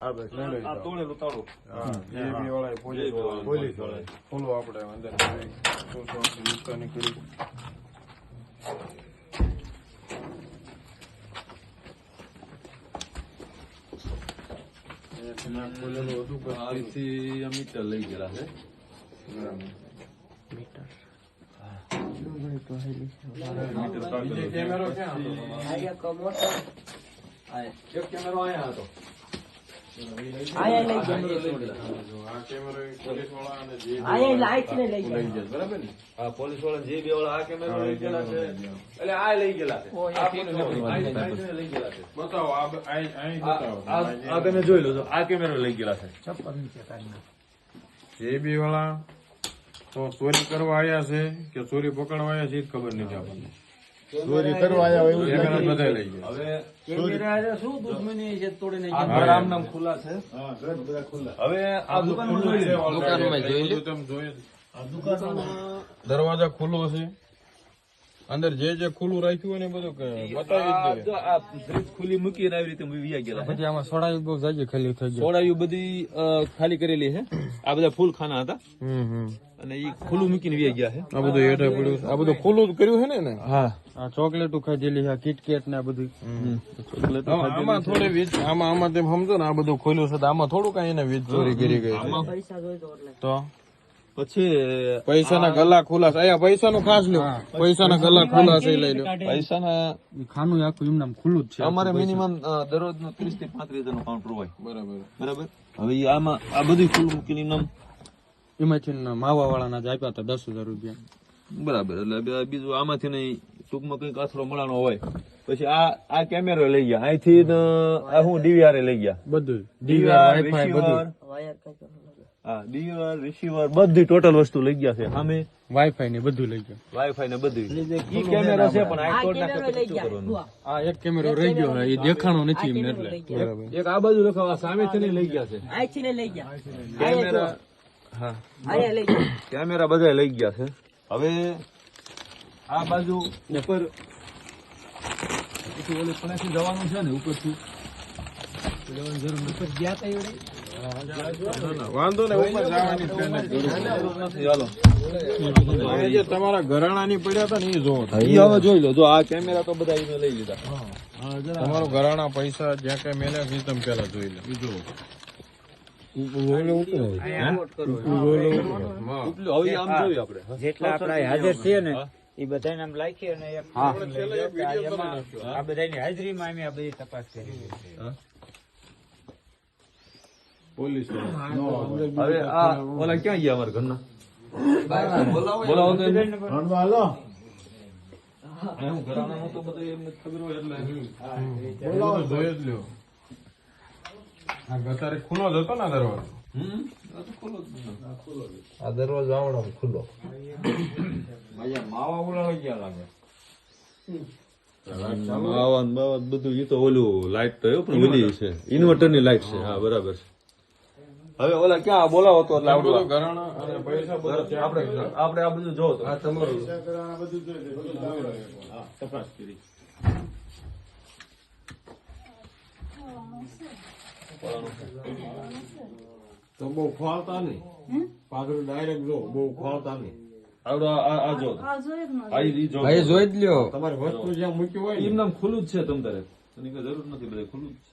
આ તોડેલું તાળું. JB વાળા પોલીસ વાળા ખોલો આપણે અંદર દુકાની કરી અહીંથી આ મીટર લઈ ગયેલા છે. કેમેરો ક્યાં એક કેમેરો અહીંયા હતો. બરાબર ને? આ પોલીસ વાળા JB વાળા આ કેમેરો લઈ ગયેલા છે. એટલે આ લઈ ગયેલા છે. લઈ ગયેલા છે. બતાવો આ તમે જોઈ લો. આ કેમેરો લઈ ગયેલા છે. JB વાળા તો ચોરી કરવા આવ્યા છે કે ચોરી પકડવા આવ્યા છે ખબર નથી આપણને. ચોરી કરવા આવ્યા હોય એવું કેમેરા બધા લઈ ગયા. હવે કેમેરા શું દુશ્મની છે તોડીને રામ નામ ખુલ્લા છે. હવે આ દુકાનમાં જોઈ લો. દુકાનમાં જોઈ લો. તમે જોઈ દરવાજા ખુલ્લો છે. અંદર જે ખુલ્લું રાખ્યું હોય ને બધું બતાવી જ દે. આ ફ્રીજ ખુલ્લી મૂકીને આવી રીતે વી ગયા. પછી આમાં સોડાયું બહુ જાજી ખાલી થઈ ગયું. સોડાયું બધી ખાલી કરેલી છે. આ બધા ફૂલ ખાના હતા અને એ ખુલ્લું મૂકીને વી ગયા છે. આ બધું હેઠે પડ્યું. આ બધું ખુલ્લું કર્યું છે ને. હા આ ચોકલેટો ખાધેલી છે, કિટકેટ ને આ બધું. આમાં થોડી વીજ આમાં તેમ સમજો ને આ બધું ખોલ્યું છે. આમાં થોડું કઈ એને વીજ ચોરી કરી ગઈ તો પછી પૈસાના ગલા ખુલ્લા છે. અહીંયા પૈસાનું ખાસ લ્યો. પૈસાના ગલા ખુલ્લા છે લઈ લો. પૈસાના ખાનું આખું એમ ખુલ્લું જ છે. અમારે મિનિમમ દરરોજ નું 30 થી 35 હજારનું કાઉન્ટર હોય. બરાબર. હવે આમાં આ બધું ખુલ્લું મૂકીને નામ એમાંથી માવા વાળાના જ આપ્યા હતા 10,000 રૂપિયા. બરાબર. એટલે બીજું આમાંથી નહીં ટૂંકમાં કઈક આશરો મળવાનો હોય. પછી આ કેમેરો લઈ ગયા અહીંથી. આ હું DVR લઈ ગયા. બધું DVR DVR રિસીવર બધી ટોટલ વસ્તુ લઈ ગયા છે. સામે વાઈફાઈ ને બધું લઈ ગયા. વાઈફાઈ ને બધું ઈ કેમેરો છે પણ આ તોડ નાખે પછી શું કરવાનું? આ એક કેમેરો રહી ગયો એ દેખાણો નથી એમને એટલે. એક આ બાજુ લખાવા સામેથી નહીં લઈ ગયા છે. કેમેરા હા કેમેરા બધા લઈ ગયા છે. હવે આ બાજુ ઉપર પછી ઓલી પણેથી જવાનું છે ને ઉપરથી જવાની જરૂર નથી. ગયા તા એવડે વાંધો ને ઉપર જવાની જરૂર નથી. હાલો અહીંયા જે તમારા ઘરાણાની પડ્યા હતા ને એ જોવો. ઈ હવે જોઈ લો. જો આ કેમેરા તો બધા એને લઈ લીધા. તમારું ઘરાણા પૈસા જ્યાં કઈ મેલે છે તમે પેલા જોઈ લો. એ જોવો. હવે આમ જોયું આપણે જેટલા આપણા હાજર છે ને એ બધાને આમ લાખી અને આ બધાની હાજરીમાં અમે આ બધી તપાસ કરી. પોલીસ હવે આ ઓલા ક્યાં ગયા અમારા ઘરના? બોલાવો તો એમને. હું ઘરાણાનું તો બધું એમને ખબર હોય એટલે જોઈ જ લ્યો. આ ગતારે ખુલ્લો જ હતો ને દરવાજો. આ દરવાજો આવડો ખુલ્લો. માવા ઉલાવી ગયા લાગે. માવા ને બાવા બધું ઈ તો ઓલું લાઈટ તો એવું પણ ઓલી છે ઇન્વર્ટર ની લાઈટ છે. હા બરાબર છે. હવે ઓલા ક્યાં બોલાવો તો એટલે આવડું ઘરાણા અને પૈસા બધા આપણે આ બધું જોવો તો તમારું તપાસ કરી. તો બહુ ખોલતા નહીં. પાછળ ડાયરેક્ટ જો બહુ ખોલતા નહીં. આવડો આ જો આ ઈ જો ભાઈ જોઈ જ લ્યો. તમારી વસ્તુ જ્યાં મૂકી હોય એમ નામ ખુલ્લું જ છે. તમ તારે એની કઈ જરૂર નથી. બધે ખુલ્લું જ છે.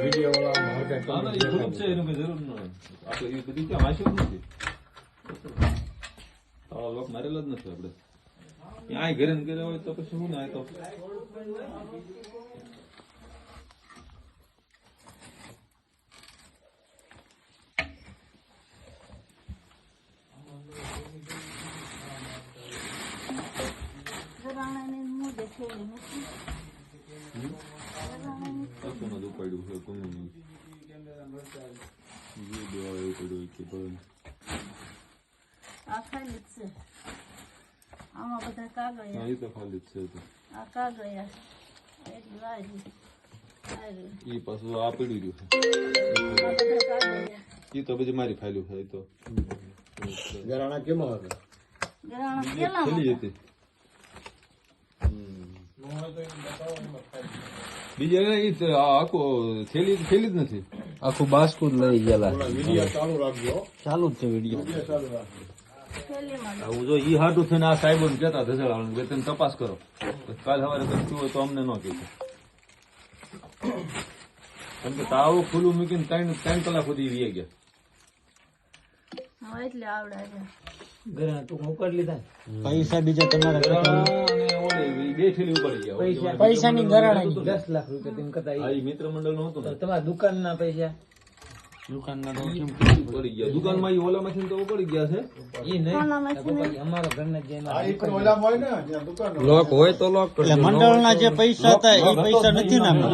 વિડીયો વાળા ના, ના, એ ખુલ્લું જ છે. એની કઈ જરૂર નથી. આપણે એ બધી ક્યાં વાંચ્યું જ નથી. લોક મારેલા જ નથી આપણે. ત્યાં ઘરે ને ઘરે હોય તો પછી શું ના તો ઉપાડ્યું છે કોનું આ ખાલી જ છે. આમાં બધા કાગળિયા. એ તો ખાલી જ છે. આ કાગળિયા એટલું આવી. એ પાછું આ પડ્યું રહ્યું આ બધા કાગળિયા. છે. એ તો બધી મારી ફાઇલું છે. એ તો ઘરાણા કેમાં હતા? ગરાણા કેલા ખુલ્લી હતી. બતાવો. બીજે આખું થેલી જ નથી. આખું બાસ્કું જ લઈ ગયેલા. વિડીયો ચાલુ રાખજો. ચાલુ જ છે વિડીયો. વિડીયો ચાલુ રાખજો. થેલીમાં આવું જો ઈ હાટું થઈને આ સાહેબો કહેતા ધસડાવાનું કે તમે તપાસ કરો. કાલ સવારે કશું હોય તો અમને ન કહેજો. કેમ કે તાળું ખુલ્લું મૂકીને 3 કલાક સુધી વી ગયા. હવે એટલે આવડે છે. પૈસા બીજા તમારા અને ઓલી બે થેલી ઉપાડી ગયા. પૈસાની ગરાણા 10 લાખ રૂપિયા તેમ કરતા આ ઈ મિત્ર મંડળ નું હતું ને તમારા દુકાનના પૈસા દુકાનના તો કેમ પડી ગયા. દુકાનમાં ઈ ઓલામાંથી તો પડી ગયા છે. ઈ નહીં ખાનામાંથી અમારો ઘરના જે આ એક ઓલામાં હોય ને જ્યાં દુકાન લોક હોય તો લોક. એટલે મંડળના જે પૈસા હતા એ પૈસા નથી ને આમાં.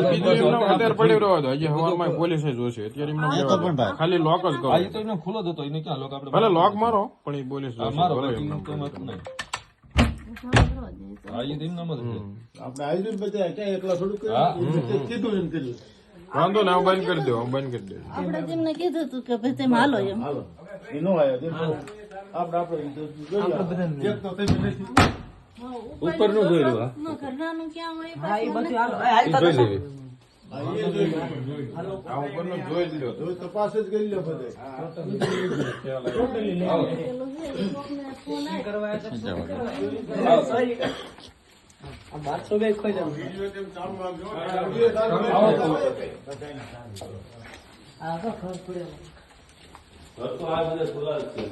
અત્યારે પડી રહ્યો હતો. હજી હવારમાં પોલીસે જોશે. અત્યારે એમને એ તો પણ ભાઈ ખાલી લોક જ કરો. આ ઈ તો એમને ખુલ્લો જ હતો. એને ક્યાં લોક આપણે ભલે લોક મારો પણ એ પોલીસ જોશે. મારો ભલે બાકી એમને તો મત નહીં. ઝઘડો જ છે. આ ઈ તો એમનામ જ છે. આપણે આયોજન બધા ક્યાં એકલા થોડું કીધું એમ કર્યું વાંધો ને હું બંધ કરી દઉં. હું બંધ કરી દઉં. આપણે તેમને કીધું હતું કે ભાઈ તમે હાલો એમ. હાલો એ નો આવ્યો આપણે ચેક તો થઈ નથી ઉપરનું જોયેલું હા ઘરનાનું ક્યાં હોય હા એ પાછું બધું હાલો હાલ ઈ જોઈ લેવી. આ ઉપરનું જોઈ જ લ્યો. જોઈ તપાસ જ કરી લો બધે પેલું છે એ કોકને ફોન આવ્યો. 1200 બે ખોઈ જાવ વિડીયો તેમ ચાલુ રાખજો આ તો ખબર પડે ઘર તો આ બધા ખુલ્લા જ છે.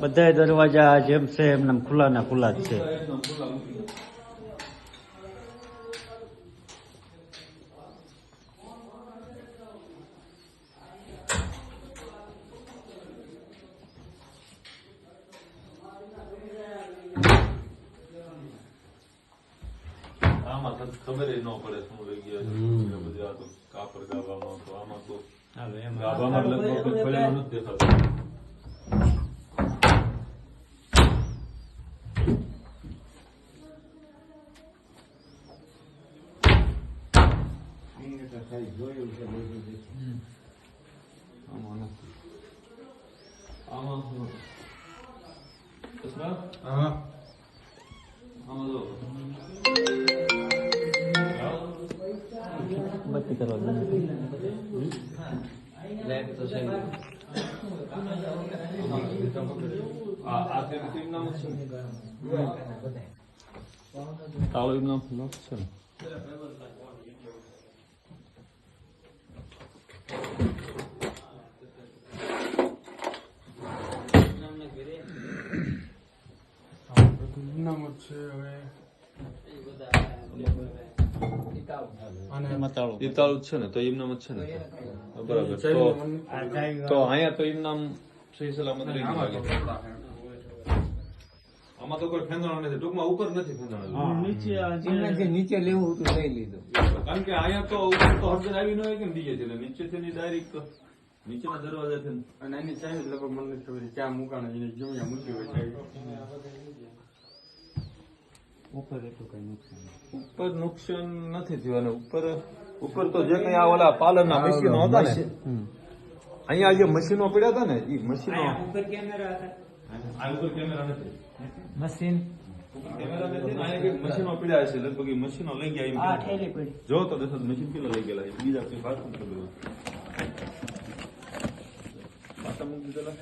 બધા દરવાજા જેમ છે એમને ખુલ્લા ના ખુલ્લા જ છે. એકદમ ખુલ્લા મૂકી દો. આમાં તો ખબર ન પડે શું લઈ ગયા છે. એટલે બધી આ તો કાપડ ગાવામાં તો આમાં તો ગાભામાં લગભગ કોઈ ખોલેલું નથી દેખાતું. આમાં નથી. આમાં શું? કૃષ્ણ? આમાં જો. બત્તી કરવા આ તેમ નામ છે ને? તાળો એમ નામ લોક છે ને? ઇનામત છે હવે એમાં તાળું. એ તાળું જ છે ને તો એમ નામ જ છે ને બરાબર તો અહીંયા તો એમ નામ સહી સલામત રહી ગયું લાગે. આમાં તો કોઈ ફેંદણો નથી. ટૂંકમાં ઉપર નથી ફેંદણો. નીચે લેવું હતું લઈ લીધું. કારણ કે અહીંયા તો ઉપર તો હરદર આવી ન હોય કે બીજે એટલે નીચેથી ડાયરેક્ટ નીચેના દરવાજાથી અને એની સાઈડ લગભગ મને નથી ખબર ક્યાં મૂકાણ એની જમ્યા મૂકી હોય સાઈડ. ઉપર એટલું કઈ નુકસાન ઉપર નુકસાન નથી થયું. અને ઉપર તો જે કઈ આ ઓલા પાલનના મશીનો હતા ને અહીંયા જે મશીનો પડ્યા હતા ને એ મશીનો ઉપર કેમેરા હતા આ ઉપર કેમેરા નથી. મશીન કેમેરા નથી ને અહીંયા કઈક મશીનો પડ્યા છે. લગભગ એ મશીનો લઈ ગયા એમ આ કે. ઠેલી પડી જો તો દસ મશીન કેટલા લઈ ગયેલા છે. બીજા કોઈ પાછું ખબર પાછા મૂકી દીધેલા.